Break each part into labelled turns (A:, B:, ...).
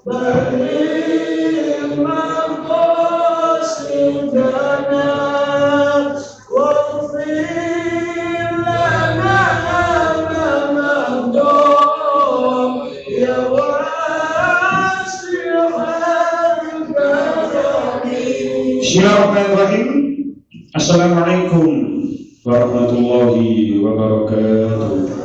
A: Bismillahirrahmanirrahim. Assalamualaikum warahmatullahi wabarakatuh.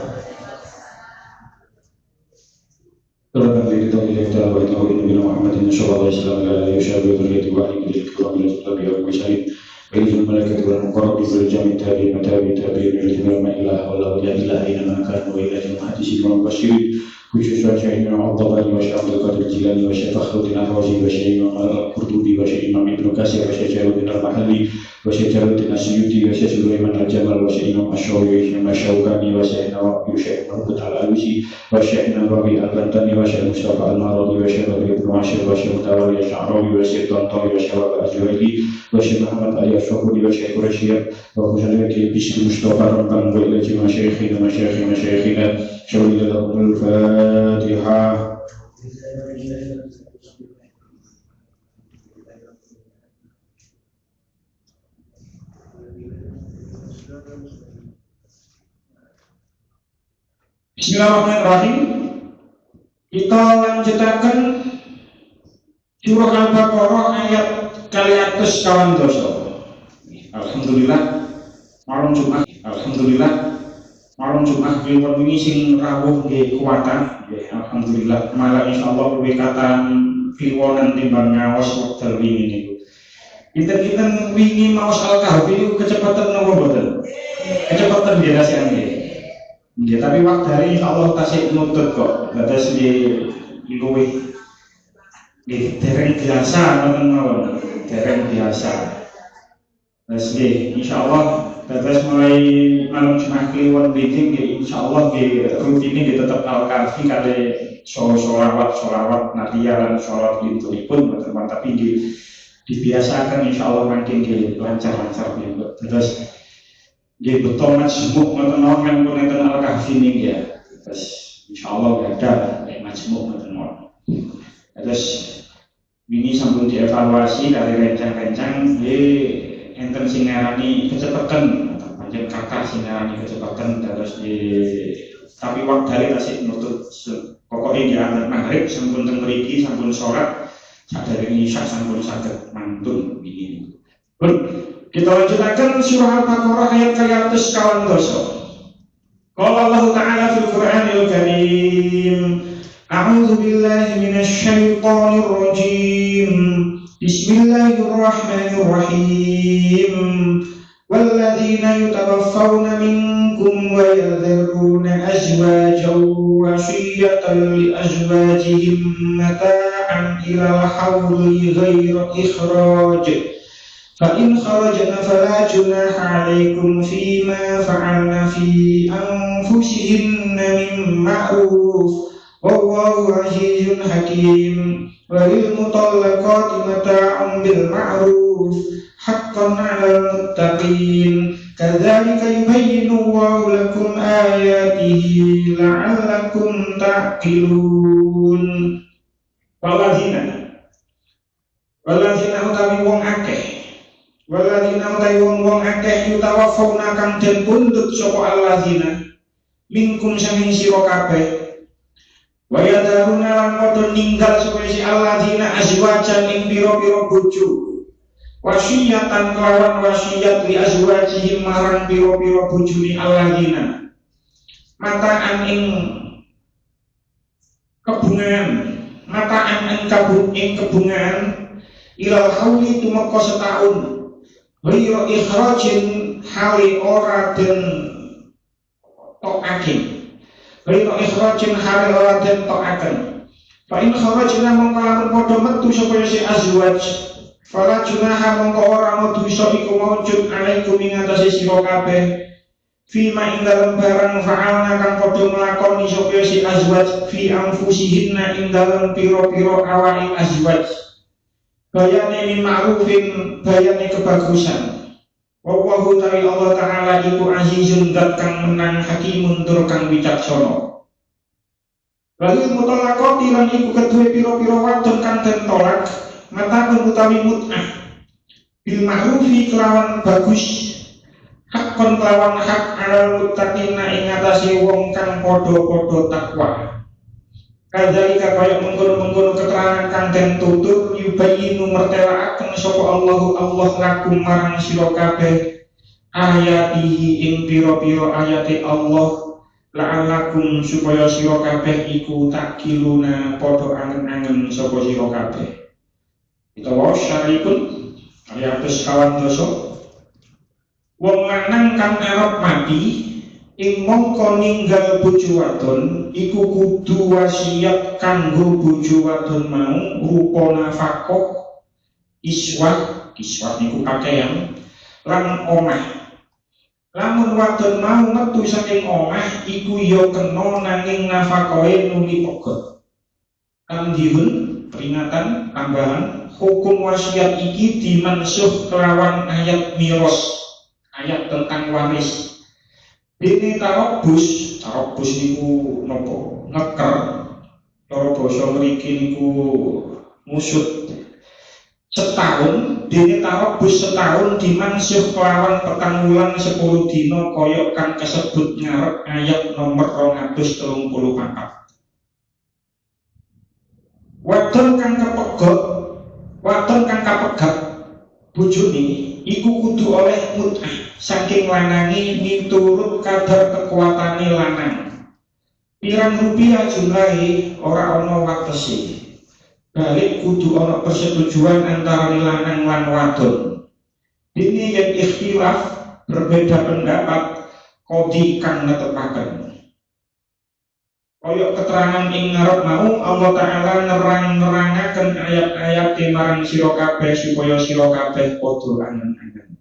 A: Terima kasih telah bergabung dengan Muhammadin sallallahu alaihi wasallam ala yushabi dzurriyyati wa alihi bil kiram ila tabi'a wa syahid. Bainal malaikati wal muqarrabin wal jami' tabi'in tabi'in ila la ilaha illa man kana wa ila jannati wa bashirin. Khususnya Syekh Imam Al-Tabari wa Syekh Abdul Qadir Jilani wa Syekh Fakhruddin Ar-Razi wa Syekh Imam Al-Qurtubi wa Syekh Imam Ibnu Katsir wa Syekh Jalaluddin Al-Mahalli wa Syekh Jalaluddin As-Suyuti wa Syekh Sulaiman Al-Jamal wa Syekh Imam Asy-Syafi'i wa Syekh Imam Asy-Syaukani wa Syekh Nawawi wa Syekh Muhammad Al-Alusi wa Syekh Nawawi Al-Bantani wa Syekh Mustafa Al-Maradi wa Syekh Badri Ibnu Asyir wa Syekh Mutawalli Asy-Sya'rawi wa Syekh Tantawi wa Syekh Al-Juwaili wa Syekh Muhammad Ali Asy-Syafudi wa Syekh Quraisyah wa Syekh Bisri Mustafa Rabbang wa ila jami'i masyayikhina Syawilillahul Fatihah. Bismillahirrahmanirrahim. Kita lanjutakan surah Al-Baqarah ayat kali atus kawan dosa. Alhamdulillah malam Jumat. Alhamdulillah malam Jumat kliwon wingi sing rawuh nggih kuwatan. Alhamdulillah malah insyaallah wekatan kliwonan timbang ngaos wekdal wingi niku. Pinten-pinten wingi maos Al-Kahfi niku kecepatan napa mboten? Kecepatan dirasikan nggih. Nggih, tapi wektare insyaallah tasih nutut kok. Dados nggih luwih nggih dereng biasa ngoten mawon. Dereng biasa. Terus nggih insyaallah dados mulai malam Jumat kliwon wingi nggih insyaallah nggih rutine nggih tetep Al-Kahfi kali sholawat nadia lan sholat linturipun mboten, tapi nggih dibiasakan insyaallah makin nggih lancar-lancar nggih. Terus nggih betul majmuk ngoten mawon yang pun enten Al-Kahfi niki ya. Terus insyaallah ada majmuk ngoten mawon. Terus ini sampun dievaluasi dari rencang-rencang enten sing ngarani kecepatan, pancen kakak sing ngarani kecepatan terus tapi waktare tasih nutut pokoke di antara maghrib sampun teng mriki sampun salat sadèrèng isya sampun saged mantun begini. Pun kita lanjutkan surah Al-Baqarah ayat 212. Qala Allah Ta'ala fil Qur'anil Karim, A'udzu billahi minasy syaithanir rajim. Bismillahirrahmanirrahim. Walladzina yatawaffawna minkum wa yadharruna azwajan wasiyatan li azwajihim mata'an ilal hawli ghayra ikhraj. Fa in kharajna fala junaha 'alaikum fima fa'alna fi anfusihinna min ma'ruf. Wallahu 'azizun hakim. Walil mutallaqati mata'un bil ma'ruf haqqan 'alal muttaqin. Kadzalika yubayyinu Allahu lakum ayatihi la'allakum ta'qilun. Waladzina utawi wong akeh. Waladzina utawi wong akeh yutawaffawna kang den pundhut sapa alladzina minkum saking sira kabeh. Wa yadaruna lan padha ninggal sapa si alladzina azwajan ing pira-pira bojo. Wasiyatan kelawan wasiyat li azwajihim marang pira-pira bojone alladzina. Mataan ing kebungan, mataan ing kebungan ilal hauli tumeka setahun. Ghayra ikhrajin hali ora den tokake. Ghayra ikhrajin hali ora den tokaken. Fa in kharajna mongko lamun padha metu sapa si azwaj, fala junaha mongko ora ana dosa iku maujud alaikum ing atase sira kabeh. Fima ing dalem barang fa'alna kang padha nglakoni sapa si azwaj fi anfusihinna ing dalem pira-pira awake azwaj. Bayane min ma'rufin, bayane kebagusan. Wallahu ta'ala Allah Ta'ala iku azizun zat kang menang, hakimun tur kang wicaksana. Lalu mutalaqati lan iku kedue pira-pira wadon kang den tolak matakun utawi mut'ah bil ma'rufi kelawan bagus hakon kelawan hak alal muttaqina ing atase wong kang padha-padha takwa. Kadzalika kaya mengkono-mengkono keterangan kang den tutur yubayinu mertelaaken sapa Allah lakum marang sira kabeh ayatihi ing pira-pira ayate Allah la'allakum supaya sira kabeh iku takiluna padha angen-angen sapa sira kabeh. Utawa syarikun ayatus kawan dosa wong lanang kang arep mati ing mongko ninggal bojo wadon iku kudu wasiat kanggo bojo wadon mau rupa nafkah kiswah niku pakaian lan omah. Lamun wadon mau metu saking omah iku ya kena nanging nafkahe nuli pegot. Kang dihun peringatan tambahan hukum wasiat iki dimansuh kelawan ayat miros, ayat tentang waris. Dene tarobus niku napa? Ngeker. Cara basa mriki niku musut. Setahun, dene tarobus setahun dimansuh kelawan petang wulan 10 dina kaya kang kasebut ngarep ayat nomor 234. Wadon kang kapegat bojone iku kudu oleh mut'ah saking lanange miturut kadar kekuatane lanang. Pirang rupiah jumlahe ora ana watese. Balik kudu ana persetujuan antara lanang lan wadon. Ini yang ikhtilaf berbeda pendapat kodi kang netepaken. Kaya keterangan ing ngarep mau Allah Ta'ala nerang-nerangaken ayat-ayat marang sira kabeh supaya sira kabeh padha angen-angen.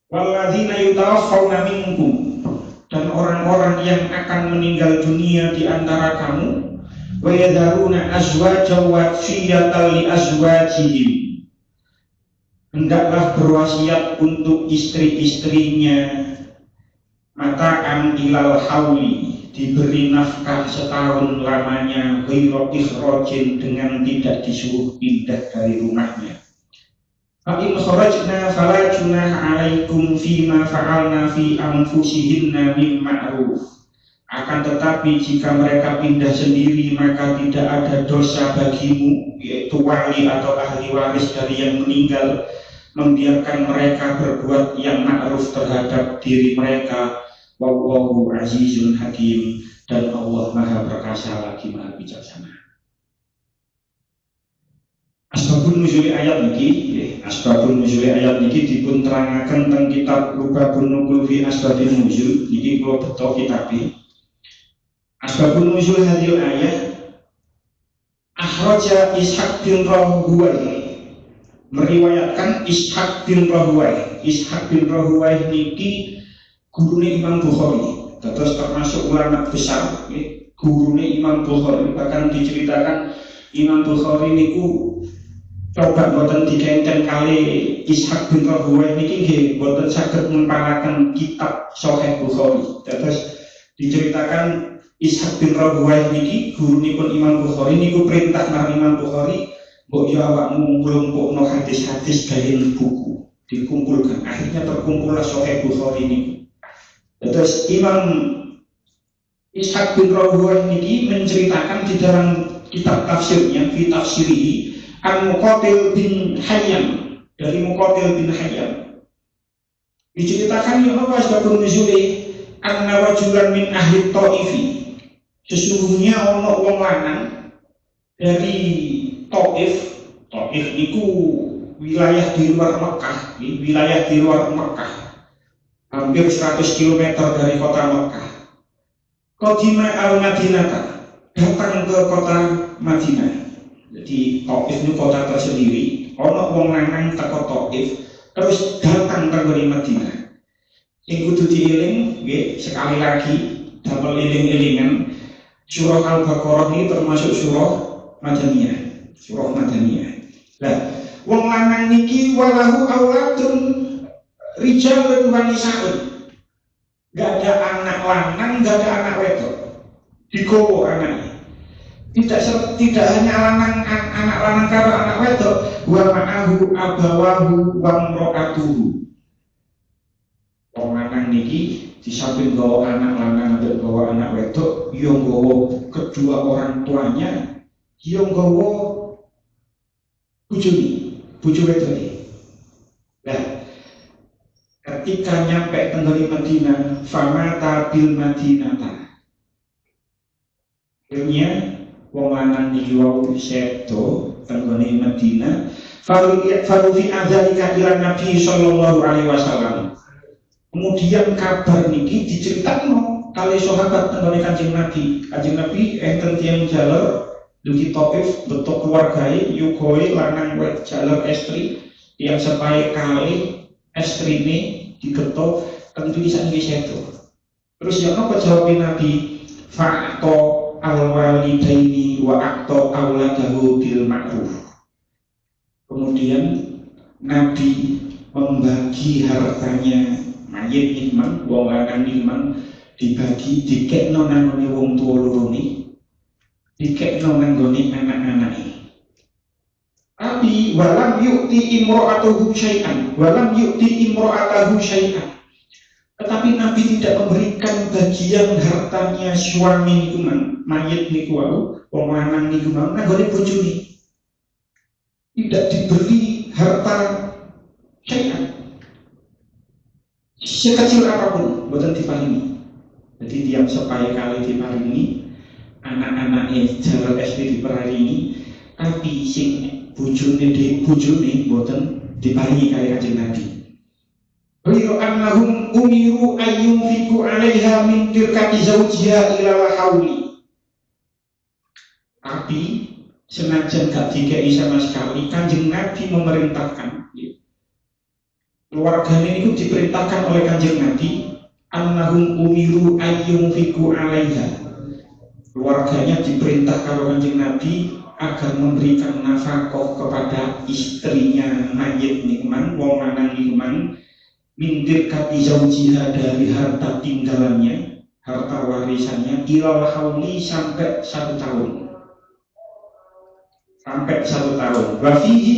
A: Walladzina yutawaffawna minkum, dan orang-orang yang akan meninggal dunia di antara kamu wa yadharuna azwajan wasiyatan li azwajihim, hendaklah berwasiat untuk istri-istrinya mataan ilal hauli, diberi nafkah setahun lamanya ghairu ikhrajin, dengan tidak disuruh pindah dari rumahnya. Fa in kharajna fala junaha 'alaikum fima fa'alna fi anfusihinna min ma'ruf. Akan tetapi jika mereka pindah sendiri maka tidak ada dosa bagimu, yaitu wali atau ahli waris dari yang meninggal, membiarkan mereka berbuat yang ma'ruf terhadap diri mereka. Wallahu azizun hakim, dan Allah maha perkasa lagi maha bijaksana. Asbabun nuzuli ayat niki dipun terangaken teng kitab Lubabun Nukul fi Asbabun Nuzul niki kula beto kitabe. Asbabun nuzul hadil ayat akhraja Ishaq bin Rahuwai, meriwayatkan Ishaq bin Rahuwai niki gurune Imam Bukhari, terus termasuk ulama besar, gurune Imam Bukhari. Bahkan diceritakan Imam Bukhari niku coba boten dikenten kali Ishaq bin Rahuwai niki nggih boten saged ngempalaken kitab Sahih Bukhari. Terus diceritakan Ishaq bin Rahuwai niki gurunipun Imam Bukhari niku perintah marang Imam Bukhari, mbok yo awakmu nglumpukno hadis-hadis gawe buku, dikumpulkan. Akhirnya terkumpullah Sahih Bukhari niku. Terus Imam Ishaq bin Rahuwai niki menceritakan di dalam kitab tafsirnya, fi tafsirihi an Muqatil bin Hayyan, dari Muqatil bin Hayyan diceritakan yang apa sebab nuzule anna rajulan min ahli Thaifi, sesungguhnya ana wong lanang dari Taif niku wilayah di luar Mekah, hampir 100 km dari kota Mekah. Qadima al-Madinata, datang ke kota Madinah. Jadi Taif itu kota tersendiri. Ono wong lanang teko Taif terus datang ke Madinah. Sing kudu dieling nggih sekali lagi damel eling-elingan, surah Al-Baqarah ini termasuk surah Madaniyah. Lah, wong lanang niki walahu auladun rijalun wa nisaun. Gak ada anak lanang, gak ada anak wedok. digowo anaknya. Tidak hanya anak lanang karo anak wedok, wa ma'ahu abawahu wa mro'atuhu. Wong lanang niki di samping gawa anak lanang dan gawa anak wedok, yo gawa kedua orang tuanya, yo gawa bojo wedok. Nah, ketika nyampe tenggari Madinah, famata bil Madinata. Akhirnya wong lanang niki wau sedo tenggari Madinah, farufi adzalika ila Nabi sallallahu alaihi wasallam. Kemudian kabar niki diceritakan kali sahabat tenggone Kanjeng Nabi. Kanjeng Nabi enten tiyang jaler dugi Taif betok keluargae yugoe lanang wed jaler estri yang sepae kali estrine digetok tentu bisa nggih sedo. Terus ya apa jawab Nabi? Fa'to al-walidaini wa aqto auladahu bil ma'ruf. Kemudian Nabi membagi hartanya mayit iman, wong lanang iman dibagi dikekno nang ngene wong tuwa loro ni, dikekno nang ngene anak-anake. Tapi walam yu'ti imra'atuhu syai'an, walam yu'ti imra'atahu syai'an. Tetapi Nabi tidak memberikan bagian hartanya suami niku man, mayit niku wau, wong lanang niku man nang ngene bojone. Tidak diberi harta syai'an. Sekecil apapun boten diparingi. Jadi tiap sepaya kali diparingi, anak-anake jalan SD diparingi, tapi sing bojone boten diparingi kali Kanjeng Nabi. Beliau annahum umiru ayyunfiqu 'alaiha min dirkati zawjiha ila hauli. Tapi senajan gak dikei sama sekali, Kanjeng Nabi memerintahkan keluarganya itu diperintahkan oleh Kanjeng Nabi annahum umiru ayyunfiqu 'alaiha. Keluarganya diperintah kalau Kanjeng Nabi agar memberikan nafkah kepada istrinya mayit nikman, wong lanang nikman, mindir kati zaujiha dari harta tinggalannya, harta warisannya, ilal hauli sampai 1 tahun. Sampai 1 tahun. Wa fihi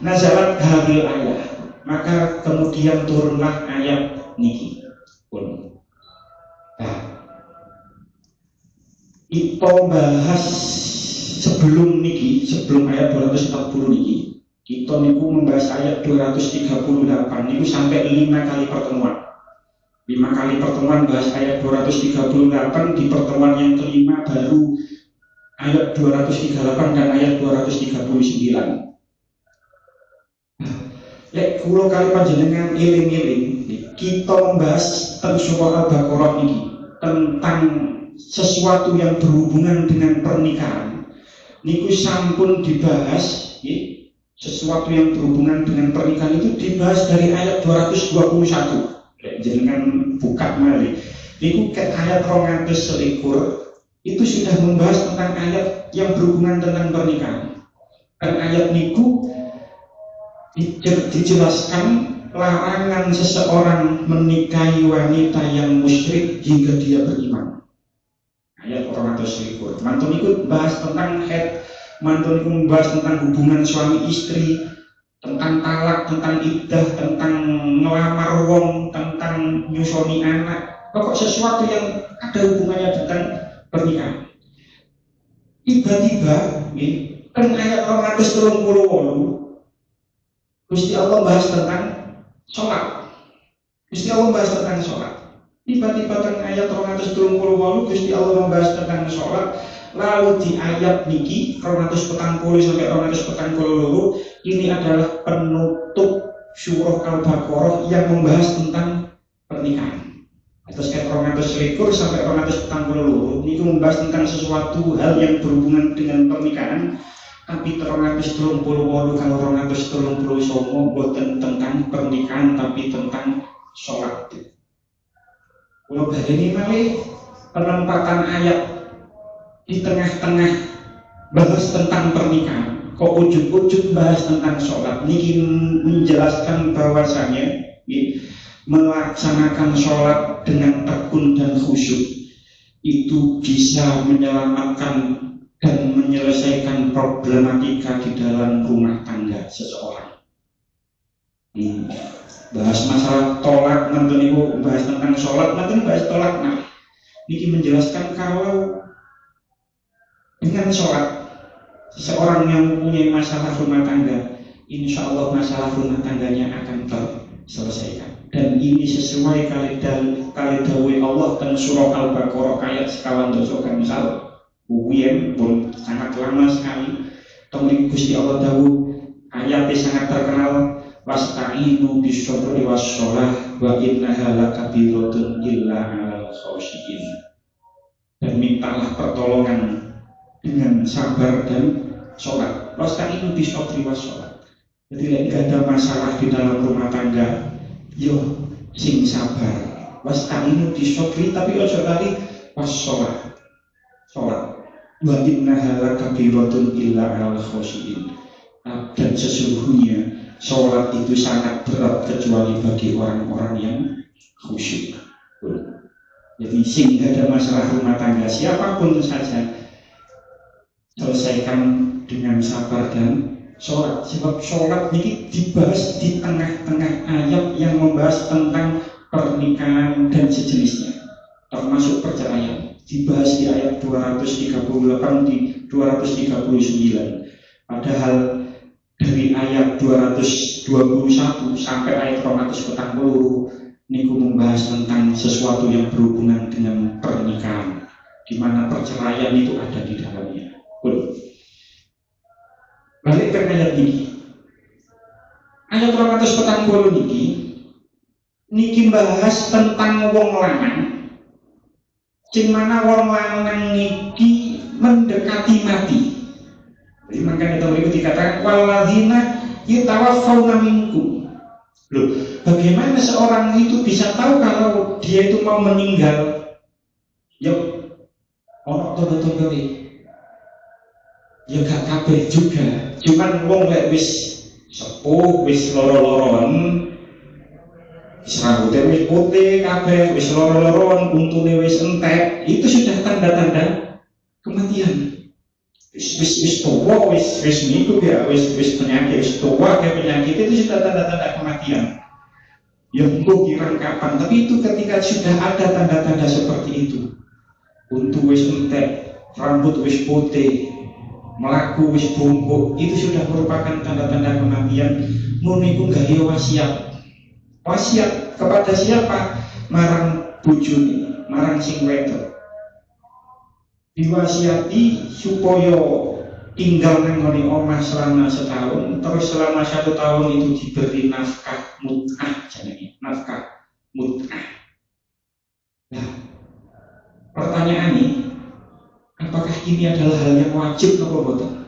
A: nazalat hadhil ayah. Maka kemudian turunlah ayat niki pun. Nah, kita bahas sebelum niki, sebelum ayat 240 niki, kita niku membahas ayat 238 niku sampai 5 kali pertemuan. 5 kali pertemuan bahas ayat 238, di pertemuan yang kelima baru ayat 238 dan ayat 239. Lek kula kali panjenengan eling-eling, kita membahas tentang surah Al-Baqarah ini tentang sesuatu yang berhubungan dengan pernikahan. Niku sampun dibahas, sesuatu yang berhubungan dengan pernikahan itu dibahas dari ayat 221. Lek jenengan buka malih, niku ke ayat 221 itu sudah membahas tentang ayat yang berhubungan tentang pernikahan. Dan ayat niku dijelaskan larangan seseorang menikahi wanita yang musyrik hingga dia beriman. Ayat 221. Mantun ikut bahas tentang haid, mantun ikut membahas tentang hubungan suami istri, tentang talak, tentang iddah, tentang ngelamar wong, tentang nyusoni anak. Pokok sesuatu yang ada hubungannya tentang pernikahan. Tiba-tiba, kan ayat 238 Gusti Allah bahas tentang sholat. Gusti Allah bahas tentang sholat. Tiba-tiba tentang ayat 238 Gusti Allah membahas tentang sholat. Lalu di ayat niki 240 sampai 242 ini adalah penutup surah Al-Baqarah yang membahas tentang pernikahan. Terus ayat 241 sampai 242 ini membahas tentang sesuatu hal yang berhubungan dengan pernikahan. Tapi 238 kalau 239 bukan tentang pernikahan tapi tentang sholat. Kalau begini malih penempatan ayat di tengah-tengah bahas tentang pernikahan, kok ujug-ujug bahas tentang sholat. Ini menjelaskan bahwasanya melaksanakan sholat dengan tekun dan khusyuk itu bisa menyelamatkan dan menyelesaikan problematika di dalam rumah tangga seseorang. Bahas masalah tolak, nanti ibu bahas tentang sholat, nanti bahas tolak. Nah, ini menjelaskan kalau dengan sholat seseorang yang mempunyai masalah rumah tangga, insya Allah masalah rumah tangganya akan terselesaikan. Dan ini sesuai kali dawuh Allah dan surah Al-Baqarah ayat sekawan dosa misal Uwien pun sangat lama sekali. Temen Gusti Allah dawuh ayatnya sangat terkenal, wasta'inu bisobri wassolah wa innaha lakabiratun illa 'alal khosyiin. Dan mintalah pertolongan dengan sabar dan sholat. Wasta'inu bisobri wassolah. Jadi tidak ada masalah di dalam rumah tangga, yo sing sabar. Wasta'inu bisobri, tapi ojo kali wassolah, sholat. Wa innaha lakabiratun illa 'alal khosyiin. Dan sesungguhnya sholat itu sangat berat kecuali bagi orang-orang yang khusyuk. Jadi sehingga ada masalah rumah tangga siapapun saja, selesaikan dengan sabar dan sholat. Sebab sholat ini dibahas di tengah-tengah ayat yang membahas tentang pernikahan dan sejenisnya, termasuk perceraian. Dibahas di ayat 238 di 239. Padahal dari ayat 221 sampai ayat 240 niku membahas tentang sesuatu yang berhubungan dengan pernikahan, di mana perceraian itu ada di dalamnya. Balik ke ayat ini. Ayat 240 niki bahas tentang wong lanang, sing mana wong lanang niki mendekati mati. Jadi makanya itu dikatakan walladzina yatawaffawna minkum. Loh, bagaimana seorang itu bisa tahu kalau dia itu mau meninggal? Yuk, ono tobat-tobat ya gak kabeh juga. Cuman wong lek wis sepuh, wis loro-loron, wis rambutnya wis putih kabeh, wis loro-loron, untune wis entek, itu sudah tanda-tanda kematian. Wis tua, wis niku ya, wis penyakit, wis tua kayak penyakit itu sudah tanda-tanda kematian. Ya engko kira kapan, tapi itu ketika sudah ada tanda-tanda seperti itu, untu wis entek, rambut wis putih, melaku wis bungkuk, itu sudah merupakan tanda-tanda kematian. Muniku gawe wasiat kepada siapa? Marang bojone, marang sing wedok. Diwasiati supaya tinggal nang omah selama setahun, terus selama 1 tahun itu diberi nafkah mut'ah, jenenge nafkah mut'ah. Nah, pertanyaan ini, apakah ini adalah hal yang wajib atau boten?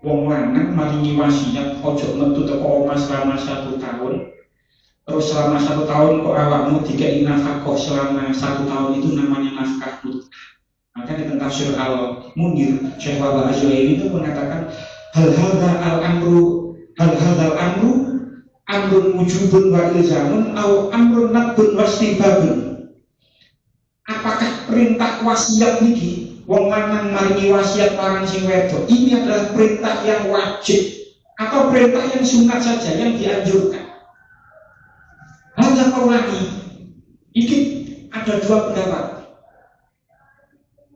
A: Wong lanang maringi wasiat ojo metu teko omah selama 1 tahun, terus selama 1 tahun kok awakmu dikei nafkah kok selama 1 tahun, itu namanya nafkah mut'ah. Maka di tentang Syekh Al-Munir, Syekh Wahbah Asy'ari itu mengatakan hal hadzal amru amrun wujubun wa ilzamun au amrun nadbun wastibabun. Apakah perintah wasiat niki wong lanang maringi wasiat marang sing wedok ini adalah perintah yang wajib atau perintah yang sunat saja yang dianjurkan? Hadza qaulani. Iki ada 2 pendapat.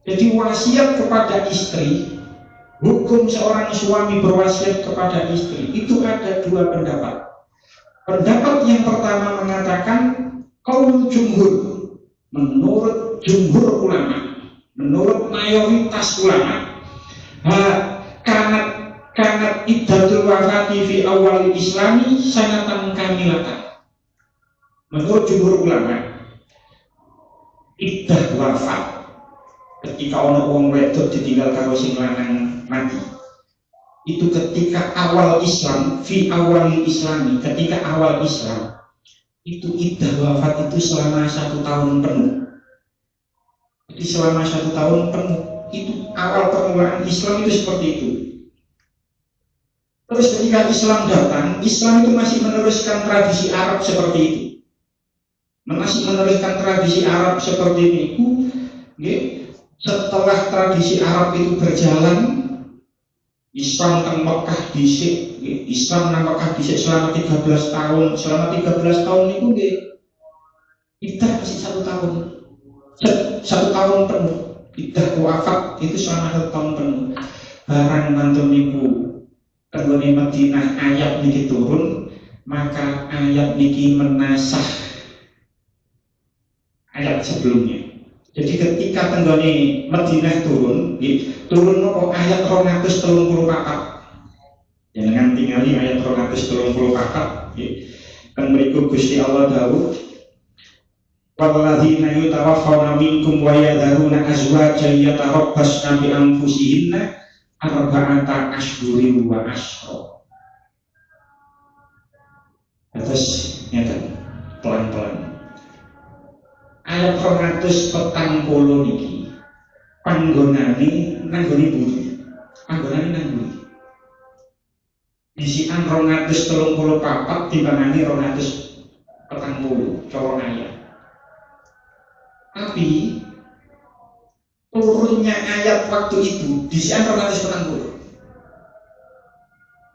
A: Jadi wasiat kepada istri, hukum seorang suami berwasiat kepada istri itu ada 2 pendapat. Pendapat yang pertama mengatakan qaul jumhur, menurut jumhur ulama, menurut mayoritas ulama, kanat iddatul wafati fi awal islami sanatan kamilatan. Menurut jumhur ulama, iddah wafat ketika ono wong wedok ditinggal karo sing lanang mati, itu ketika awal Islam, fi awal islami, ketika awal Islam itu iddah wafat itu selama 1 tahun penuh. Jadi selama 1 tahun penuh itu awal permulaan Islam itu seperti itu. Terus ketika Islam datang, Islam itu masih meneruskan tradisi Arab seperti itu, masih meneruskan tradisi Arab seperti itu. Setelah tradisi Arab itu berjalan, Islam teng Mekah dhisik, Islam nang Mekah dhisik selama 13 tahun. Selama 13 tahun itu nggih iddah masih 1 tahun. 1 tahun penuh. Iddah wafat itu selama 1 tahun penuh. Barang mantun niku tenggone Madinah ayat niki turun, maka ayat niki menasah ayat sebelumnya. Jadi ketika tenggone Madinah turun, turun nopo ayat 234. Jangan tinggali ayat 234. Kan mriku Gusti Allah dawuh, walladzina yutawaffawna minkum wa yadharuna azwajan yatarabbasna bi anfusihinna arba'ata ashhurin wa ashra. Terus ngeten pelan-pelan. Ayat 240 niki panggonane nanggone buri. Panggonane nang buri. Isikan 234 timbangane 240 cara ayat. Tapi turunnya ayat waktu itu disian 240.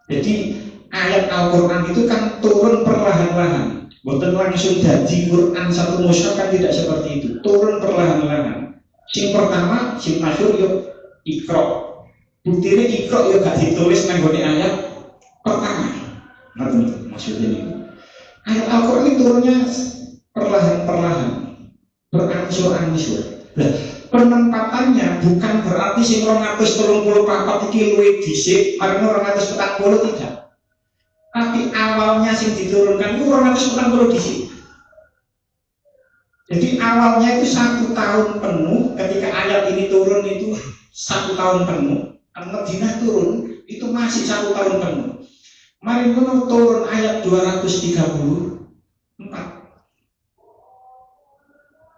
A: Jadi ayat Al-Quran itu kan turun perlahan-lahan. Boten langsung jadi Quran satu mushaf kan tidak seperti itu. Turun perlahan-lahan. Sing pertama, sing masyhur yo Iqra. Buktine Iqra yo gak ditulis nang gone ayat pertama. Ngoten maksudnya niku. Ayat Al-Quran itu turunnya perlahan-perlahan. Berangsur-angsur. Nah, penempatannya bukan berarti sing 234 iki luwih dhisik, marang 240 tidak. Tapi awalnya sing diturunkan itu 240 dhisik. Jadi awalnya itu 1 tahun penuh, ketika ayat ini turun itu 1 tahun penuh. Madinah turun itu masih 1 tahun penuh. Mari ngono turun ayat 234.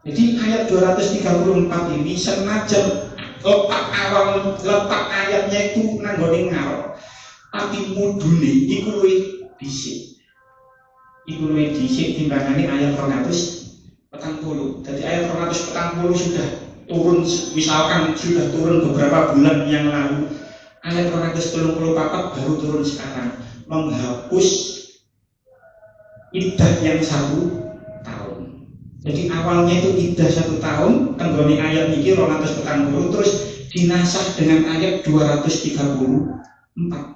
A: Jadi ayat 234 ini senajan letak ayatnya itu nanggone ngarep, tapi mudune iku luwih dhisik. Iku luwih dhisik timbangane ayat 240. Jadi ayat 240 sudah turun, misalkan sudah turun beberapa bulan yang lalu. Ayat 234 baru turun sekarang, menghapus iddah yang 1 tahun. Jadi awalnya itu iddah 1 tahun, tenggone ayat niki 240 terus dinasah dengan ayat 234.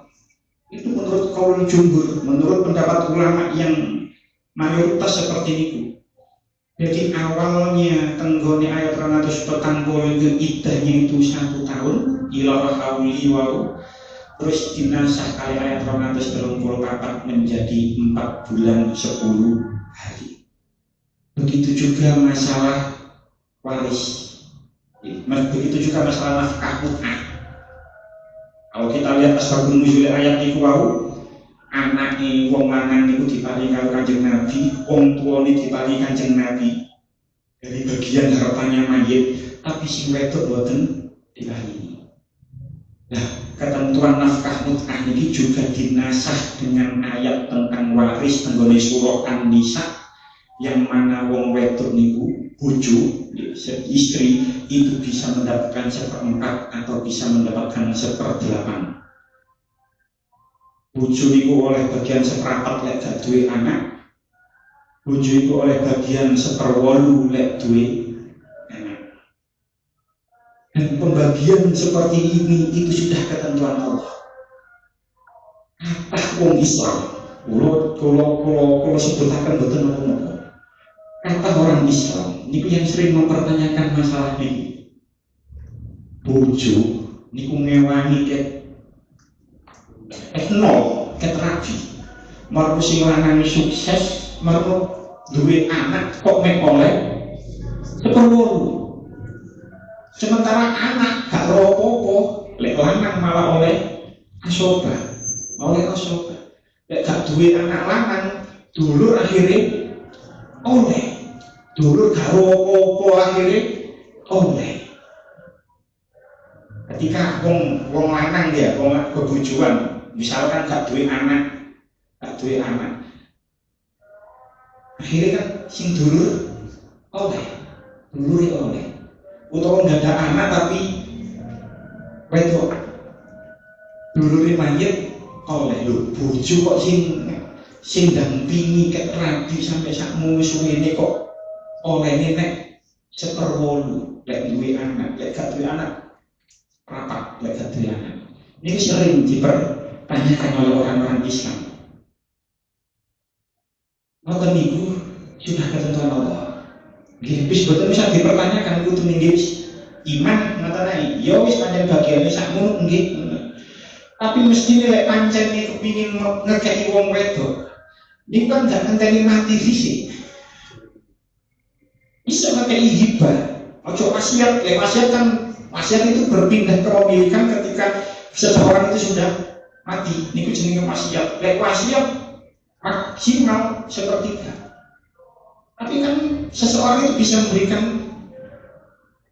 A: Itu menurut kaul jumhur, menurut pendapat ulama yang mayoritas seperti itu. Jadi awalnya tenggone ayat 240 itu iddahnya itu 1 tahun, ila hauli wau, terus dinasah kali ayat 234 menjadi 4 bulan 10 hari. Begitu juga masalah waris. Begitu juga masalah nafkah mut'ah. Kalau kita lihat asbabun nuzul ayat iku wau, anake wong lanang niku diparingi karo Kanjeng Nabi, wong tuane diparingi Kanjeng Nabi dari bagian hartanya mayit, tapi sing wedok boten diparingi. Nah, ketentuan nafkah mut'ah niki juga dinasah dengan ayat tentang waris tenggone surah An-Nisa, yang mana wong wedok niku bojo istri itu bisa mendapatkan 1/4 atau bisa mendapatkan 1/8. Bojo niku oleh bagian 1/4 lek gak duwe anak, bojo niku oleh bagian 1/8 lek duwe anak. Dan pembagian seperti ini itu sudah ketentuan Allah. Kathah wong Islam, kalau sebutaken boten napa-napa. Kata orang Islam, niku yang sering mempertanyakan masalah ini. Bojo niku ngewangi ket nol, ket rabi. Marpo sing lanang sukses, marpo duwe anak kok mek oleh 10. Sementara anak gak apa-apa, lek lanang malah oleh asoba. Lek gak duwe anak lanang, dulur akhirnya oleh. Dulur karo apa akhirnya oleh. Ketika wong lanang dia, wong kebojoan, misalkan gak duwe anak, akhirnya kan sing dulur oleh, utawa nggak ada anak tapi wedok dulure mayit oleh lho bojo kok sing dampingi ket rabi sampai sakmu suwene kok oleh nek seperwolu lek duwe anak lek gak duwe anak rapat lek gak duwe anak. Ini sering dipertanyakan oleh orang-orang Islam. Ngoten niku sudah ketentuan Allah. Nggih wis boten bisa dipertanyakan kudu nggih iman ngoten ae. Ya wis pancen bagiane sakmono nggih. Tapi mesti lek pancen niku kepengin ngekeki wong wedok. Niku kan gak ngenteni mati dhisik. Bisa ngekeki hibah. Ojo wasiat, lek wasiat kan wasiat itu berpindah kepemilikan ketika seseorang itu sudah mati. Niku jenenge wasiat. Lek wasiat maksimal sepertiga. Tapi kan seseorang itu bisa memberikan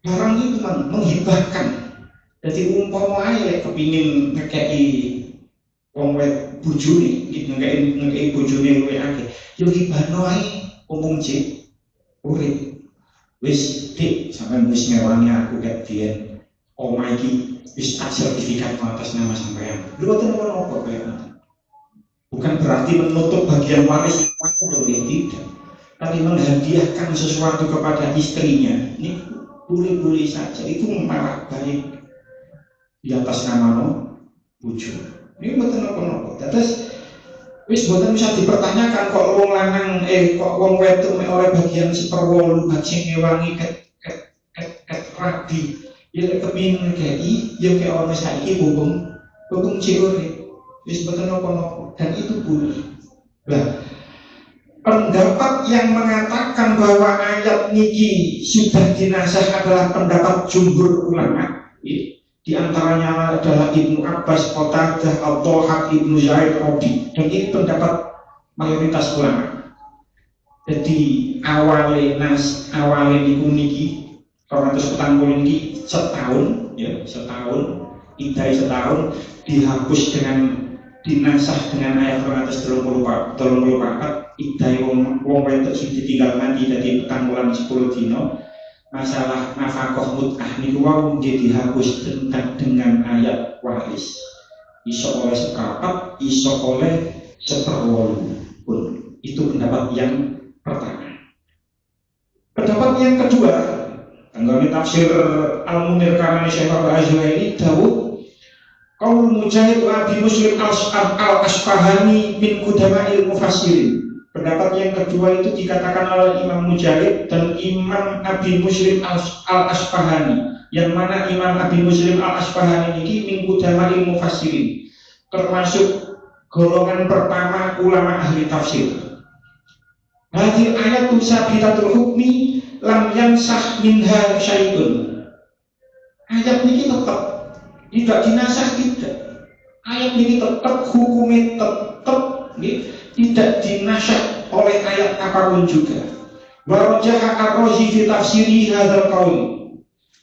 A: barang itu menghibahkan. Jadi umpama ae kepingin ngekeki wong wed bojone, ngekeki bojone luwih akeh. Yo hibahno ae umum cek urip. Wis dik sampean wis ngewangi aku ket biyen. Omah iki wis tak sertifikat atas nama sampean. Lha boten apa-apa kaya bukan berarti menutup bagian waris tidak, tapi menghadiahkan sesuatu kepada istrinya. Ini boleh-boleh saja, itu malah baik di atas nama bojo. Ini betul nopo-nopo. Terus wis boten bisa dipertanyakan kok wong lanang kok wong wedok oleh bagian seperwolu bajing ngewangi ket rabi. Ya kepingin ngekeki, ya kayak orang saiki bubung ciure. Wis boten nopo-nopo dan itu boleh. Nah, pendapat yang mengatakan bahwa ayat niki sudah dinasah adalah pendapat jumhur ulama. Di antaranya adalah Ibnu Abbas, Qatadah, Al-Dhahak, Ibnu Zaid, Rabi. Dan ini pendapat mayoritas ulama. Jadi awale niku niki 240 niki setahun, ya setahun, idai setahun dihapus dengan dinasah dengan ayat 234 idai wong wedok sing ditinggal mati dadi petang wulan 10 dina. Masalah nafkah mut'ah niku wau nggih dihapus dengan ayat waris. Iso oleh seprapat, iso oleh seperwolu pun. Itu pendapat yang pertama. Pendapat yang kedua, tanggal tafsir Al-Munir karena Syekh Al-Azhari dawuh qaul Mujahid wa Abi Muslim al-Asfahani min qudama'il mufassirin. Pendapat yang kedua itu dikatakan oleh Imam Mujahid dan Imam Abi Muslim al-Asfahani. Yang mana Imam Abi Muslim al-Asfahani ini min qudama'il mufassirin, termasuk golongan pertama ulama ahli tafsir. Hadhihi ayatu sabitatul hukmi lam yansah minha syai'un. Ayat ini tetap tidak dinasah, tidak. Ayat ini tetap hukumnya tetap tidak dinasah oleh ayat apapun juga. Warajaha ar-Razi fi tafsiri hadzal qaul.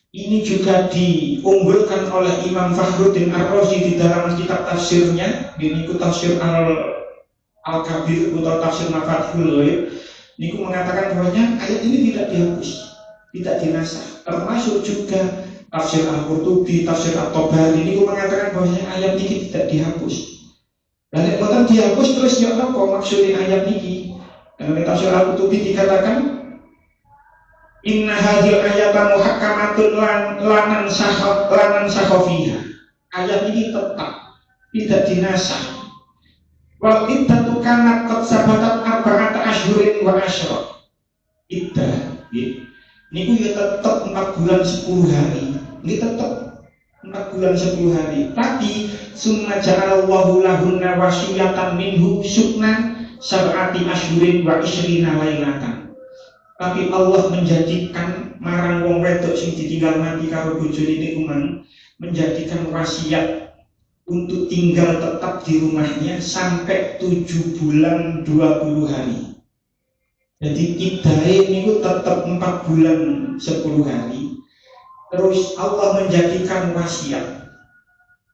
A: Ini juga diunggulkan oleh Imam Fakhruddin Ar-Razi di dalam kitab tafsirnya, ini tafsir Al-Kabir atau tafsir Mafatihul Ghaib. Niku mengatakan bahwanya ayat ini tidak dihapus, tidak dinasah. Termasuk juga tafsir Al-Qurtubi, tafsir At-Tabari niku mengatakan bahwanya ayat ini tidak dihapus. Dan yang boten dihapus terus ya apa maksudnya ayat ini? Dalam tafsir Al-Qurtubi dikatakan inna hadhil ayata muhakkamatun lanan sakhafiha. Ayat ini tetap tidak dinasah. Wal iddatu kanat qad sabatat arba'ata asyhurin wa asyra. Iddah niku ya tetap 4 bulan 10 hari. Ini tetap 4 bulan 10 hari. Tapi summa ja'alallahu lahunna wasiyatan minhu suknan sab'ati asyhurin wa isyrina lailatan. Tapi Allah menjadikan marang wong wedok sing ditinggal mati karo bojone niku menjadikan wasiat untuk tinggal tetap di rumahnya sampai 7 bulan 20 hari. Jadi iddahe niku tetap 4 bulan 10 hari. Terus Allah menjadikan wasiat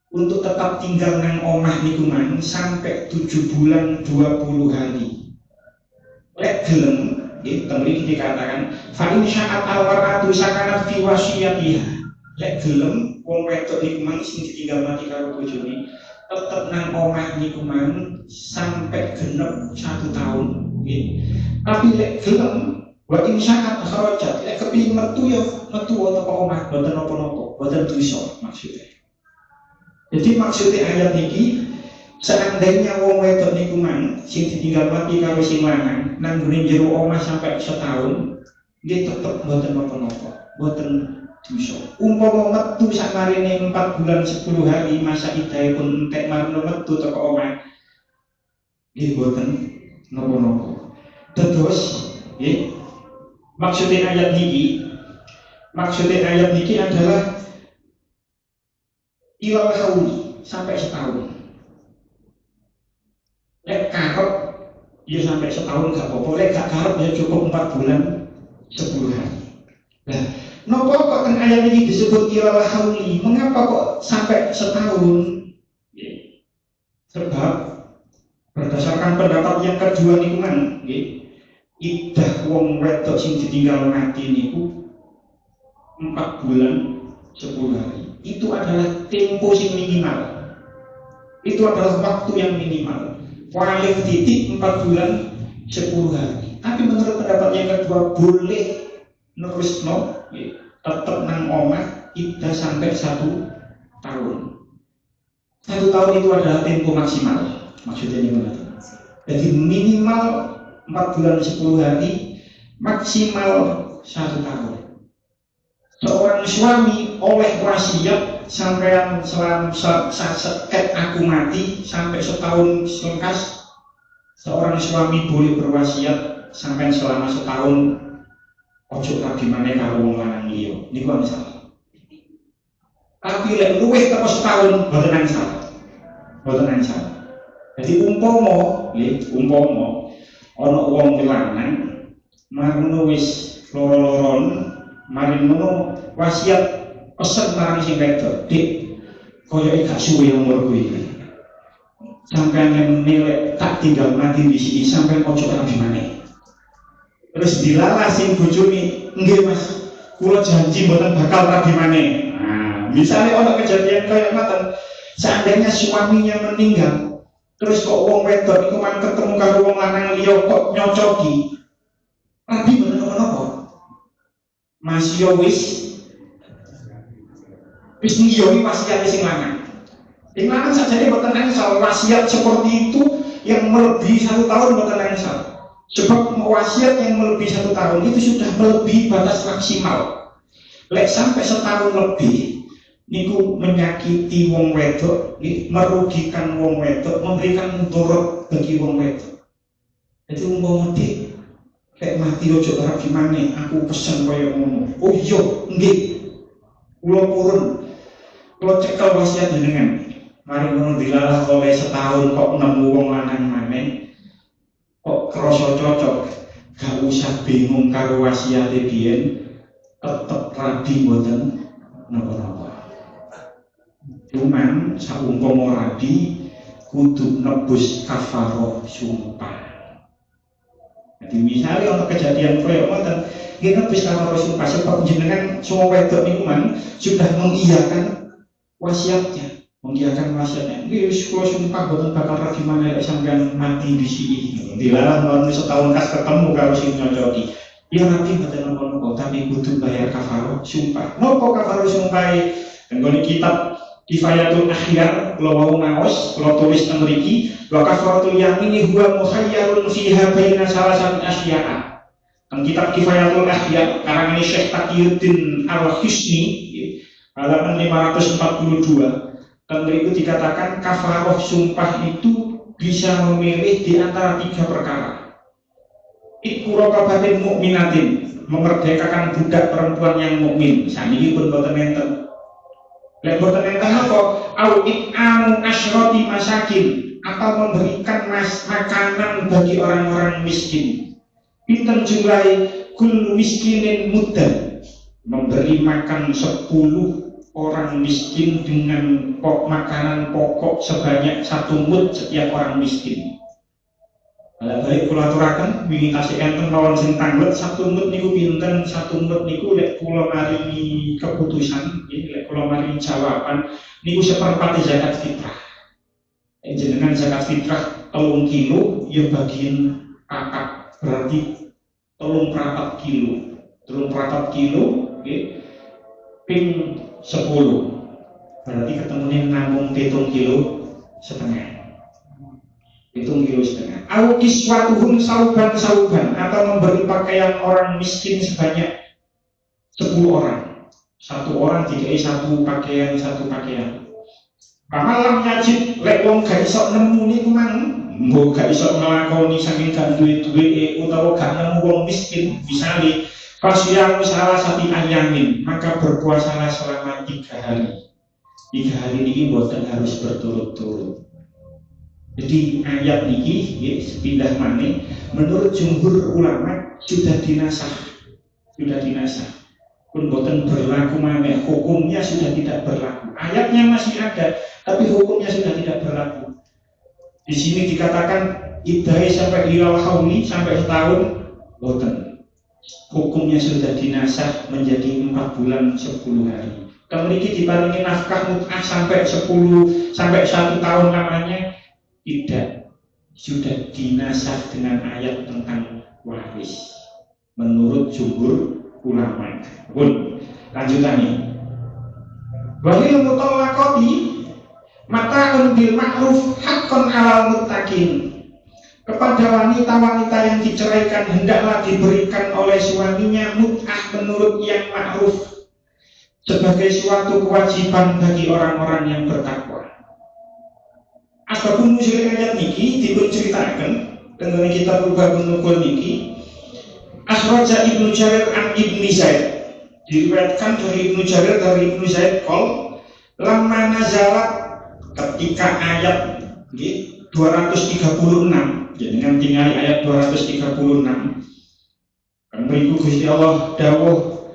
A: untuk tetap tinggal nang omah niku sampai 7 bulan 20 hari. Lek gelem Temri dikatakan fa in sya'at al-mar'atu sakanat fi wasiyatiha. Lek gelem wong wedok niku mang sing ditinggal mati karo bojone tetep nang omah niku mang sampai genep 1 tahun nggih. Tapi lek gelem wa in sya'at kharajat, lek kepengin metu ya metu teko omah boten napa-napa, boten dosa maksudnya. Jadi maksudnya ayat niki seandainya wong wedok niku mang sing ditinggal mati karo sing lanang nang gone jero omah sampai setahun, dia tetep boten napa-napa, boten dosa. Umpama metu samarene 4 bulan 10 hari masa idahipun entek marno metu teko omah, nggih boten napa-napa. Terus nggih maksudnya ayat niki adalah ilal hauli sampai setahun. Lek karep ya sampai setahun gak apa-apa, lek gak karep ya cukup 4 bulan 10 hari. Nah, napa kok teng ayat ini disebut ilal hauli? Mengapa kok sampai setahun? Sebab berdasarkan pendapat yang kedua niku man, nggih. Idah wong wedok sing ditinggal mati niku 4 bulan 10 hari. Itu adalah tempo sing minimal. Itu adalah waktu yang minimal. Paling titik 4 bulan 10 hari. Tapi menurut pendapat yang kedua boleh nerusno tetap nang omah idah sampai 1 tahun. 1 tahun itu adalah tempo maksimal. Maksudnya ini. Jadi minimal 4 bulan 10 hari, maksimal 1 tahun. Seorang suami oleh wasiat sampean seket aku mati sampai setahun selengkas. Seorang suami boleh berwasiat sampai selama setahun ojo lagi maneh karo wong lanang liya. Niku ana salah. Tapi lek luwih teko setahun boten ana salah. Boten ana salah. Jadi umpama ana wong lanang marno wis loro-loron mari ngono wasiat pesen marang sing wedok, Dik, koyoke gak suwe umur kuwi. Sampeyan nilai tak tinggal mati di sini sampeyan ojo rabi maneh. Terus dilalah sing bojone, nggih Mas, kula janji mboten bakal rabi maneh. Nah, misalnya ana kejadian kaya ngoten, seandainya suaminya meninggal terus kok wong wedok iku mang ketemu karo wong lanang liya kok nyocoki. Rabi mboten napa-napa. Mas yo wis ngiyoi wasiat sing lanang. Sing lanang sajane mboten angsal wasiat seperti itu yang melebihi 1 tahun mboten angsal. Sebab wasiat yang melebihi 1 tahun itu sudah melebihi batas maksimal. Lek sampai setahun lebih niku menyakiti wong wedok, merugikan wong wedok, memberikan mudarat bagi wong wedok. Jadi umpama Dik, lek mati ojo arep gimana? Aku pesen kaya ngono. Oh iya, nggih. Kula purun. Kula cekel wasiat jenengan. Mari ngono dilalah oleh setahun kok nemu wong lanang maneh. Kok krasa cocok. Gak usah bingung karo wasiate biyen. Tetep rabi mboten napa-napa. Cuman saumpama rabi kudu nebus kafaroh sumpah. Jadi misalnya untuk kejadian kaya ngoten, nggih nebus kafaroh sumpah sebab jenengan semua wedok niku man sudah mengiyakan wasiatnya, Nggih wis kula sumpah boten bakal rabi maneh lek sampeyan mati di sini. Dilarang ngono setahun kas ketemu karo sing nyocoki. Ya rabi boten napa-napa, tapi kudu bayar kafaroh sumpah. Napa kafaroh sumpah? Tenggone kitab Kifayatul Akhyar, kalau mau ngaos, kalau tulis teng mriki, wa kafaratul yamini huwa mukhayyarun fiha baina salasatin asya'a. Teng kitab Kifayatul Akhyar karangan Syekh Taqiyuddin Al-Hisni, halaman 542. Teng mriku dikatakan kafaroh sumpah itu bisa memilih di antara 3 perkara. Iku raqabatin mukminatin, memerdekakan budak perempuan yang mukmin. Saniki pun boten enten. Lek boten enten apa? Au it'amu asyrati masakin, atau memberikan makanan bagi orang-orang miskin. Pinten jumlahe kul miskinin muddan, memberi makan 10 orang miskin dengan makanan pokok sebanyak 1 mud setiap orang miskin. Balik kula aturaken wingi tasih enten mawon sing tanglet Sabtu mut niku pinten, Sabtu mut niku lek kula maringi keputusan, lek kula maringi jawaban niku seperempat zakat fitrah. Jenengan zakat fitrah 3 kilo ya bagian papat berarti 3/4 kilo. 3/4 kilo nggih ping 10. Berarti ketemunya namung 7 kilo setengah. 7 kilo setengah. Au kiswatuhum sauban atau memberi pakaian orang miskin sebanyak 10 orang. 1 orang dikai 1 pakaian. Pamalam nyajib lek wong gak iso nemu niku mang, mbok gak iso nglakoni saking gak duwe-duwe utawa gak nemu wong miskin, misale Fasiyam salah satu ayamin, maka berpuasalah selama 3 hari. 3 hari ini bukan harus berturut-turut. Jadi ayat niki sepindah maneh menurut jumhur ulama sudah dinasah. Pun boten berlaku maneh, hukumnya sudah tidak berlaku. Ayatnya masih ada, tapi hukumnya sudah tidak berlaku. Di sini dikatakan idai sampai ilal hauli sampai setahun, boten. Hukumnya sudah dinasah menjadi 4 bulan 10 hari. Kemudian diparingi nafkah mut'ah sampai 1 tahun lamanya. Tidak, sudah dinasah dengan ayat tentang waris menurut jumhur ulama. Pun lanjutannya. Wahil mutallaqati mata'un bil ma'ruf haqqan 'alal muttaqin. Kepada wanita-wanita yang diceraikan hendaklah diberikan oleh suaminya mut'ah menurut yang ma'ruf sebagai suatu kewajiban bagi orang-orang yang bertakwa. Asbabun nuzul ayat niki dipun ceritaken tentang kitab Rubabun Nukul niki. Akhraja Ibnu Jarir an Ibni Zaid, diriwayatkan dari Ibnu Jarir dari Ibnu Zaid qol lamma nazalat ketika ayat 236, jadi dengan tinggal ayat 236 kan beriku Gusti Allah dawuh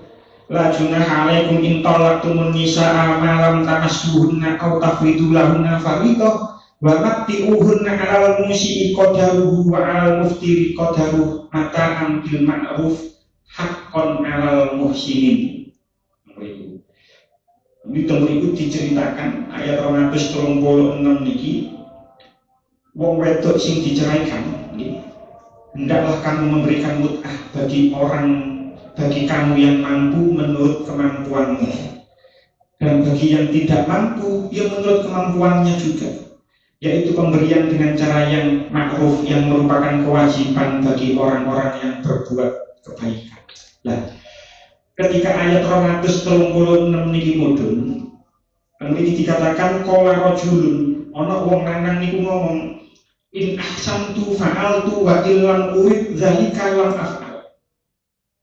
A: la junaha alaikum in talaqtumun nisaa ma lam tamassuhunna aw tafridu lahunna fariidah wa matti'uhunna 'alal musii'i qadaruhu wa 'alal muftiri qadaruhu mata'an bil ma'ruf haqqan 'alal muhsinin. Ini temuriku diceritakan ayat 236 niki wong wedok sing diceraikan hendaklah kamu memberikan mut'ah bagi kamu yang mampu menurut kemampuanmu, dan bagi yang tidak mampu ya menurut kemampuannya juga, yaitu pemberian dengan cara yang ma'ruf yang merupakan kewajiban bagi orang-orang yang berbuat kebaikan. Nah, ketika ayat 236 niki mudhun, ini dikatakan qala rajulun, ana wong lanang niku ngomong in ahsantu fa'altu wa illam urid dzalika lam af'al.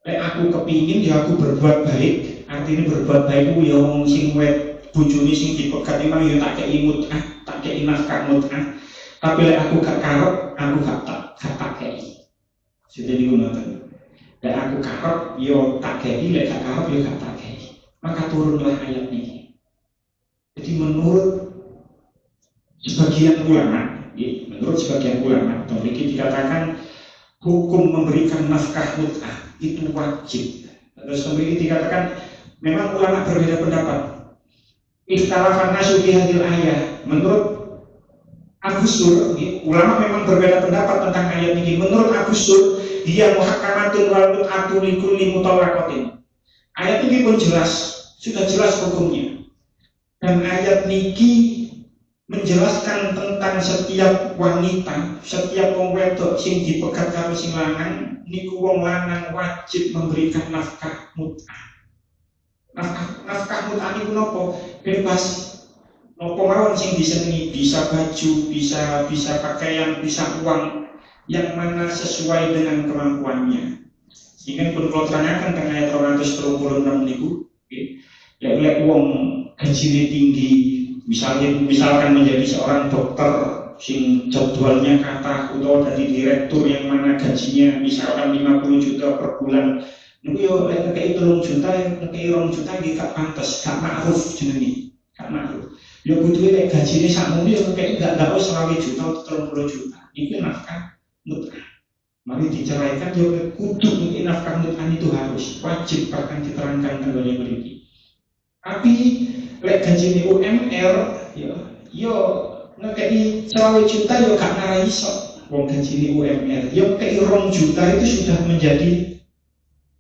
A: Lek aku kepingin ya aku berbuat baik, artinya berbuat baik ku ya wong sing wet bojone sing dipegat memang ya tak kei mut'ah, tak kei nafkah mut'ah. Tapi lek aku gak karep, aku gak kei. Sudah digunakan. Lek aku karep yo tak kei, lek gak karep yo gak tak kei. Maka turunlah ayat ini. Jadi menurut sebagian ulama, memiliki dikatakan hukum memberikan nafkah mut'ah itu wajib. Terus memiliki dikatakan memang ulama berbeda pendapat. Ikhtilafan nasu fi hadhil ayah. Menurut Abu Sur, ulama memang berbeda pendapat tentang ayat ini. Menurut Abu Sur, dia muhakkamatun wal mut'atu li kulli mutallaqatin. Ayat ini pun jelas, sudah jelas hukumnya. Dan ayat niki menjelaskan tentang setiap wanita, setiap wong wedok sing dipegat karo sing lanang, niku wong lanang wajib memberikan nafkah mut'ah. Nafkah mut'ah niku nopo? Bebas. Nopo mawon sing disenengi, bisa baju, bisa pakaian, bisa uang yang mana sesuai dengan kemampuannya. Sehingga pun kalau terangkan tentang ayat 236 niku, ya oleh wong gajine tinggi, misalkan menjadi seorang dokter sing jadwalnya kata atau dari direktur yang mana gajinya misalkan 50 juta per bulan, niku yo lek kei 3 juta, kei 2 juta iki gak pantes, gak ma'ruf jenenge, gak ma'ruf. Yo kudu lek gajine sakmono yo kei gak usah 20 juta atau 30 juta. Iki nafkah mut'ah. Mari diceraikan juga kudu nafkah mut'ah itu harus wajib, bahkan diterangkan tanggalnya beriki. Tapi lek gaji UMR yo ngekei 20 juta yo gak nara iso. Wong gaji UMR yo ngekei 2 juta itu sudah menjadi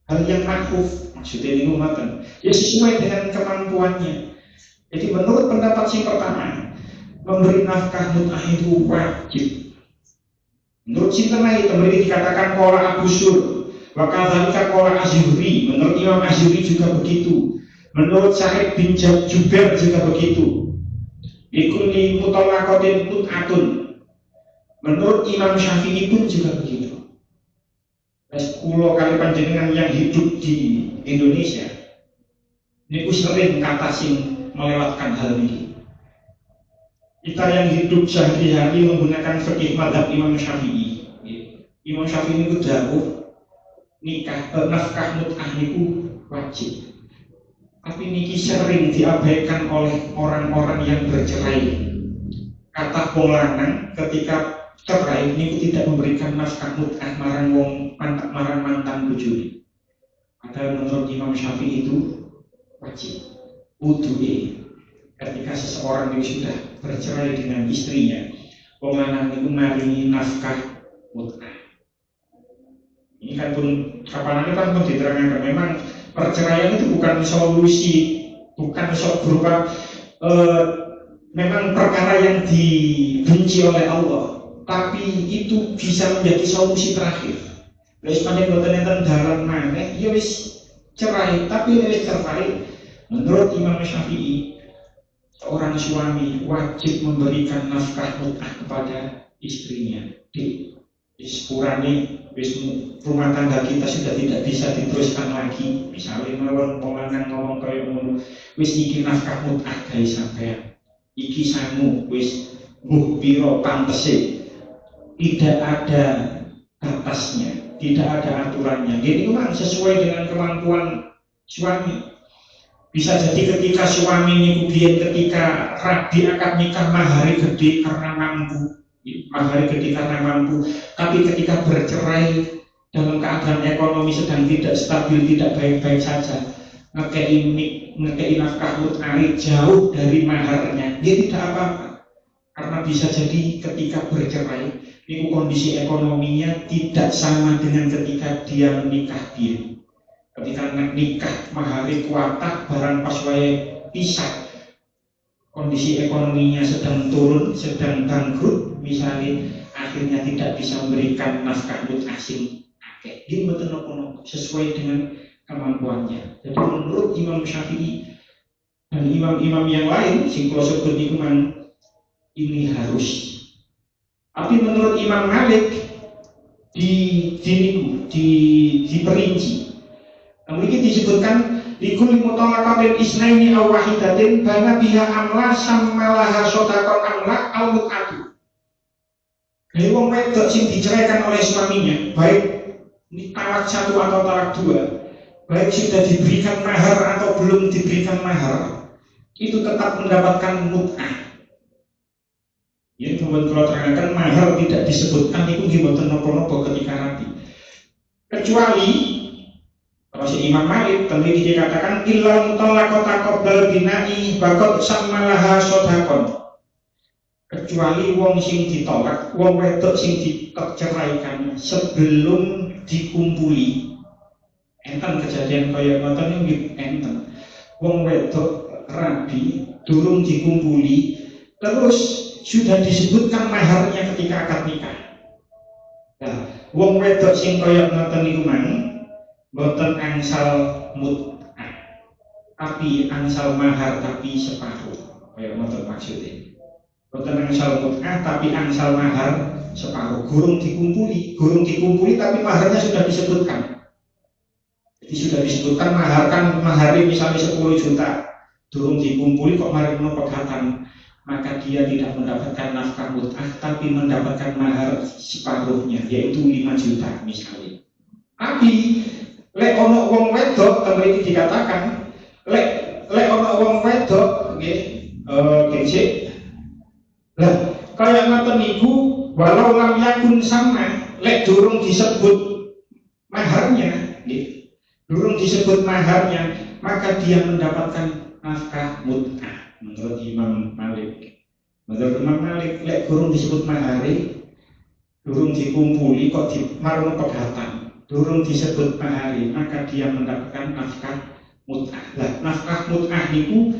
A: hal yang makruh. Maksudnya ini ngoten. Ya sesuai dengan kemampuannya. Jadi menurut pendapat yang pertama, memberi nafkah mut'ah itu wajib. Menurut Sintenai, teman dikatakan qala Abu Sur, wa kadzalika qala Az-Zuhri. Menurut Imam Az-Zuhri juga begitu. Menurut Sa'id bin Jubair juga begitu. Ikulli mutallaqatin mut'atun. Menurut Imam Syafi'i pun juga begitu. Kulo kali panjenengan yang hidup di Indonesia, niku sering kata sing melewatkan hal ini. Kita yang hidup sehari-hari menggunakan fikih mazhab Imam Syafi'i. Imam Syafi'i itu dawuh nikah nafkah mut'ah niku wajib. Tapi niki sering diabaikan oleh orang-orang yang bercerai. Kata wong lanang ketika cerai niku tidak memberikan nafkah mut'ah marang mantan bojone. Padahal menurut Imam Syafi'i itu wajib. Wudu'e ketika seseorang itu sudah bercerai dengan istrinya, wong lanang itu maringi nafkah mut'ah. Ini kan pun kapanane kan pun diterangkan memang perceraian itu bukan solusi, bukan berupa memang perkara yang dibenci oleh Allah, tapi itu bisa menjadi solusi terakhir. Wis pancen boten enten dalan maneh, ya wis cerai, tapi wis cerai. Menurut Imam Syafi'i, seorang suami wajib memberikan nafkah mut'ah kepada istrinya. Di sepurane wis rumah tangga kita sudah tidak bisa diteruskan lagi. Misalnya mawon wong lanang ngomong kaya ngono, wis iki nafkah mut'ah gawe sampean. Iki sangu wis mbuh pira pantese. Tidak ada batasnya, tidak ada aturannya. Jadi memang sesuai dengan kemampuan suami. Bisa jadi ketika suami niku biyen ketika rabi akad nikah mahari gede karena mampu, tapi ketika bercerai dalam keadaan ekonomi sedang tidak stabil, tidak baik-baik saja, ngekei nafkah mut'ah jauh dari maharnya, dia tidak apa-apa. Karena bisa jadi ketika bercerai niku kondisi ekonominya tidak sama dengan ketika dia menikah dia. Ketika nikah mahari kuatah barang pas wae pisah, kondisi ekonominya sedang turun, sedang bangkrut, misalnya akhirnya tidak bisa memberikan nafkah mut'ah sing akeh. Dia mboten napa-napa sesuai dengan kemampuannya. Jadi menurut Imam Syafi'i dan imam-imam yang lain sing kula sebut niku ini harus. Tapi menurut Imam Malik diperinci. Namun ini disebutkan likul mutallaqatin isnaini aw wahidatin bana biha amla sammalaha shadaqan amla aw mut'atu. Jadi wong wedok sing diceraikan oleh suaminya, baik ini talak 1 atau talak 2, baik sudah diberikan mahar atau belum diberikan mahar, itu tetap mendapatkan mut'ah. Ya, kemudian kalau terangkan mahar tidak disebutkan itu diboten nopo-nopo ketika rabi. Kecuali kalau si Imam Malik tadi dikatakan illa mutallaqata qabla bina'i baqad sammalaha shadaqan. Kecuali wong sing ditolak, wong wedok sing diceraikan sebelum dikumpuli. Enten kejadian kaya ngoten nggih enten. Wong wedok rabi durung dikumpuli, terus sudah disebutkan maharnya ketika akad nikah. Nah, wong wedok sing kaya ngoten niku mang boten angsal mut'ah, tapi angsal mahar tapi separuh. Kaya ngoten maksudnya. Boten angsal mut'ah tapi angsal mahar separuh. Gurung dikumpuli tapi maharnya sudah disebutkan. Jadi sudah disebutkan mahar kan mahari misalnya 10 juta. Durung dikumpuli kok mari menapa datang. Maka dia tidak mendapatkan nafkah mut'ah tapi mendapatkan mahar separuhnya, yaitu 5 juta misalnya. Tapi lek ono wong wedok temen iki dikatakan lek ono wong wedok nggih kaya ngoten niku walau lam yakun sama lek durung disebut maharnya, durung disebut maharnya, maka dia mendapatkan nafkah mut'ah menurut Imam Malik. Menurut Imam Malik, lek durung disebut mahari, durung dikumpuli kok di marung pegatan, durung disebut mahari, maka dia mendapatkan nafkah mut'ah. Lah, nafkah mut'ah niku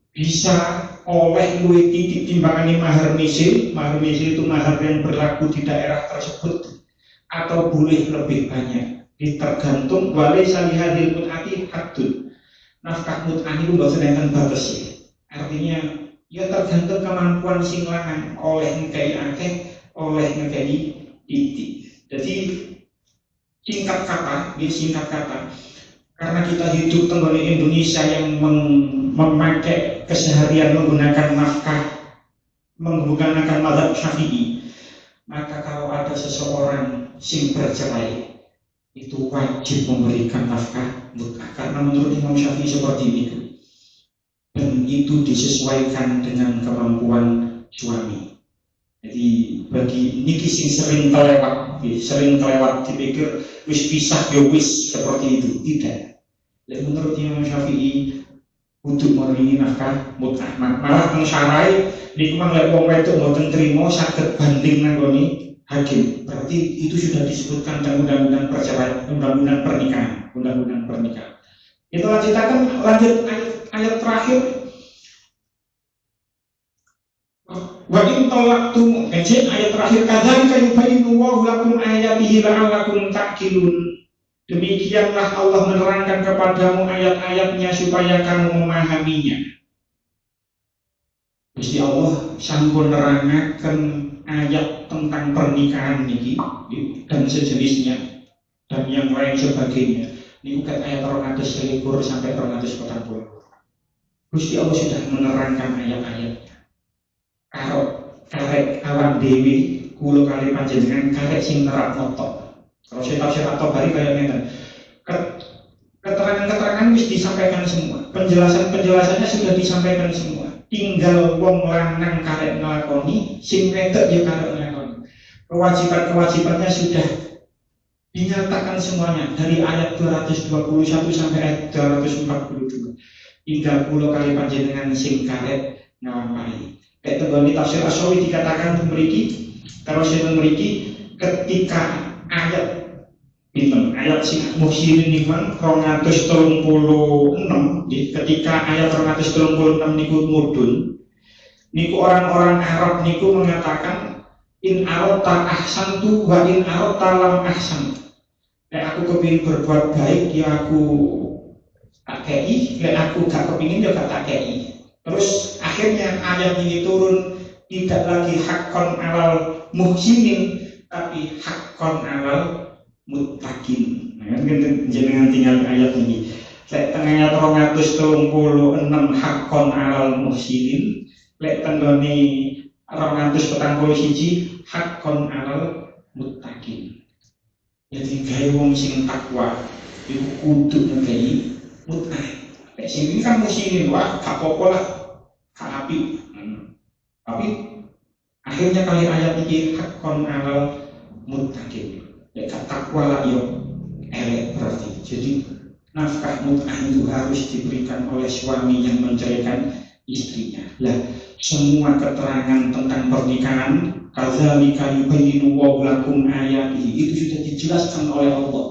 A: bisa oleh luwih titik timbangane mahar misil. Mahar misil itu mahar yang berlaku di daerah tersebut, atau boleh lebih banyak. Tergantung wali salihadil mut'ati haddun. Nafkah mut'ah itu mboten enten batas. Artinya ya tergantung kemampuan sing lanang, oleh ngekei akeh, oleh ngekei titik. Jadi singkat kata, karena kita hidup di Indonesia yang memakai keseharian menggunakan menggunakan mazhab Syafi'i, maka kalau ada seseorang sing bercerai, itu wajib memberikan nafkah mut'ah, karena menurut Imam Syafi'i seperti itu, dan itu disesuaikan dengan kemampuan suami. Jadi bagi niki sing sering kelewat dipikir wis pisah ya wis seperti itu, tidak. Dan menurut Imam Syafi'i untuk merini nafkah mut'ah, malah mengsarai niku mang lek wong wedok mboten trimo saged banding nanggone hakim. Berarti itu sudah disebutkan dalam undang-undang perceraian, undang-undang pernikahan. Kita lanjut ayat terakhir. Wa in talaqtum, ayat terakhir, kadzalika yubayyinu Allahu lakum ayatihi la'allakum ta'qilun. Demikianlah Allah menerangkan kepadamu ayat-ayatnya supaya kamu memahaminya. Gusti Allah sampun nerangaken ayat tentang pernikahan niki dan sejenisnya dan yang lain sebagainya. Niku kat ayat 221 sampai 240. Gusti Allah sudah menerangkan ayat-ayatnya. Karo karek awan dewi kula kali panjenengan karek sing nerapno tok. Kalau saya tafsir atau bari kayak ngeten. Keterangan-keterangan wis disampaikan semua. Penjelasannya sudah disampaikan semua. Tinggal wong lanang karek nglakoni, sing wedok ya karek nglakoni. Kewajiban-kewajibannya sudah dinyatakan semuanya dari ayat 221 sampai ayat 242. Tinggal kula kali panjenengan sing karek nglampahi. Kayak tenggoni tafsir Asyawi dikatakan memiliki, terus yang memiliki ketika ayat sing muhsirin niku 236, ketika ayat 236 niku mudun, niku orang-orang Arab niku mengatakan in arota ahsantu wa in arota lam ahsan. Lek aku kepingin berbuat baik ya aku tak kei, lek aku gak kepingin ya gak tak kei. Terus akhirnya ayat ini turun, tidak lagi hakkon alal muhsinin, tapi hakkon alal muttaqin. Nah, kan jenengan tinggal ayat ini. Lek tengah ayat 236 hakkon alal muhsinin, lek tenggone 241 hakkon alal muttaqin. Jadi gawe wong sing takwa iku kudu ngekei mut'ah. Lek sing ini kan muhsinin, wah gak apa-apa lah, gak api. Tapi akhirnya kali ayat ini hakkon alal muttaqin. Ya gak takwa lah yo elek berarti. Jadi nafkah mut'ah itu harus diberikan oleh suami yang menceraikan istrinya. Lah semua keterangan tentang pernikahan, kadzalika yubayyinu Allahu lakum ayatihi, itu sudah dijelaskan oleh Allah.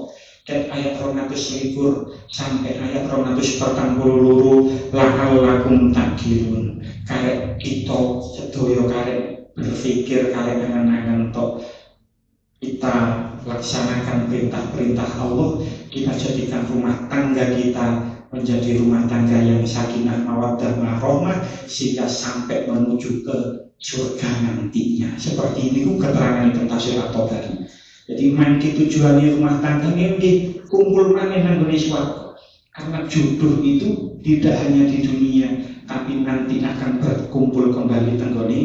A: Dan ayat 221 sampai ayat 242 la'allakum ta'qilun. Karek kita sedaya karek berpikir, karek angan-angan tok kita laksanakan perintah-perintah Allah, kita jadikan rumah tangga kita menjadi rumah tangga yang sakinah mawaddah warahmah, sehingga sampai menuju ke surga nantinya. Seperti ini keterangan tentang tafsir At-Tabari. Jadi mangke tujuannya rumah tangga ini kumpul maneh nang gone swarga. Karena jodoh itu tidak hanya di dunia, tapi nanti akan berkumpul kembali tenggone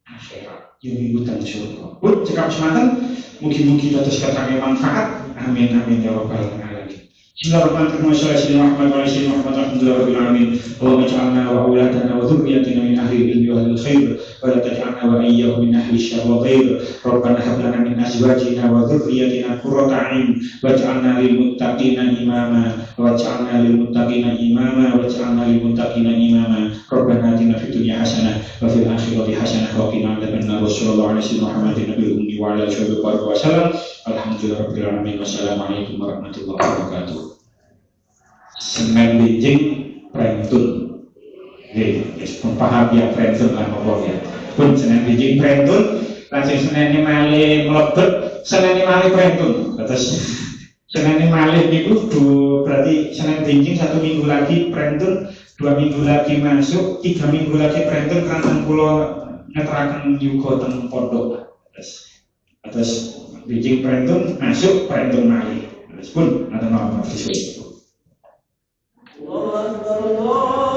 A: akhirat. Yuni butan surga. Cekap semanten, mugi-mugi dados keterangan manfaat. Amin amin ya rabbal alamin. Bismillahirrahmanirrahim. Alhamdulillahirabbil alamin. Allahumma ij'alna wa auladana wa dhurriyyatina min ahli ilmi wa ahli khair wa la taj'alna wa iyyahum min ahli syarr wa ghair. Rabbana hab lana min azwajina wa dhurriyyatina qurrata a'yun waj'alna lil muttaqina imama waj'alna lil muttaqina imama waj'alna lil muttaqina imama. Rabbana atina fid dunya hasanah wa fil akhirati hasanah wa qina adzabannar. Wassallallahu ala sayyidina Muhammadin nabiyil ummi wa ala alihi wa sallam. Alhamdulillahirabbil alamin. Wassalamualaikum warahmatullahi wabarakatuh. Semen bijing prentun, paham ya prentun lah ngomong ya. Pun semen bijing prentun, langsung seneni malih mlebet, seneni malih prentun. Terus seneni malih itu berarti semen bijing 1 minggu lagi prentun, 2 minggu lagi masuk, 3 minggu lagi prentun kan kula ngeteraken yuga teng pondok. Terus bijing prentun masuk prentun malih. Terus pun ada nama disuwun. Allah